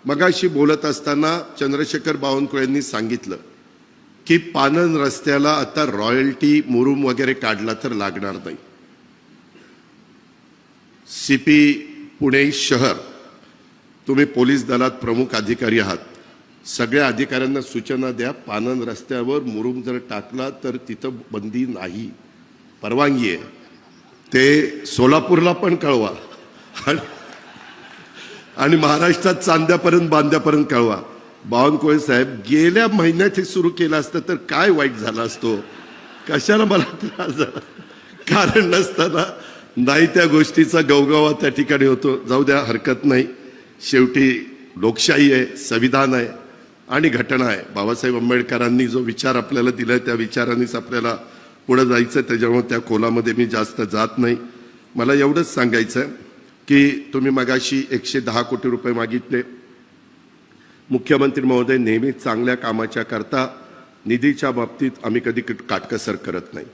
मगाशी बोलत असताना चंद्रशेखर बावनकुळेंनी सांगितलं की पानन रस्त्याला आता रॉयल्टी मुरुम वगैरे काढला तर लागणार नाही. सीपी पुणे शहर, तुम्ही पोलीस दलात प्रमुख अधिकारी आहात, सगळ्या अधिकाऱ्यांना सूचना द्या, पानन रस्त्यावर मुरुम जर टाकला तर तिथं बंदी नाही, परवानगी आहे. ते सोलापूरला पण कळवा आणि महाराष्ट्रात चांद्यापर्यंत बांद्यापर्यंत कळवा. बावनकुळे साहेब, गेल्या महिन्यात हे सुरू केलं असतं तर काय वाईट झालं असतो, कशाला मला त्रास झाला, कारण नसताना नाही त्या गोष्टीचा गवगवा त्या ठिकाणी होतो. जाऊ द्या, हरकत नाही. शेवटी लोकशाही आहे, संविधान आहे आणि घटना आहे. बाबासाहेब आंबेडकरांनी जो विचार आपल्याला दिलाय त्या विचारांनीच आपल्याला पुढे जायचं. त्याच्यामुळे त्या खोलामध्ये मी जास्त जात नाही. मला एवढंच सांगायचं आहे की तुम्ही मगाशी 110 कोटी रुपये मागितले. मुख्यमंत्री महोदय नेहमी चांगल्या कामाच्या करता निधीच्या बाबतीत आम्ही कधी काटकसर करत नाही.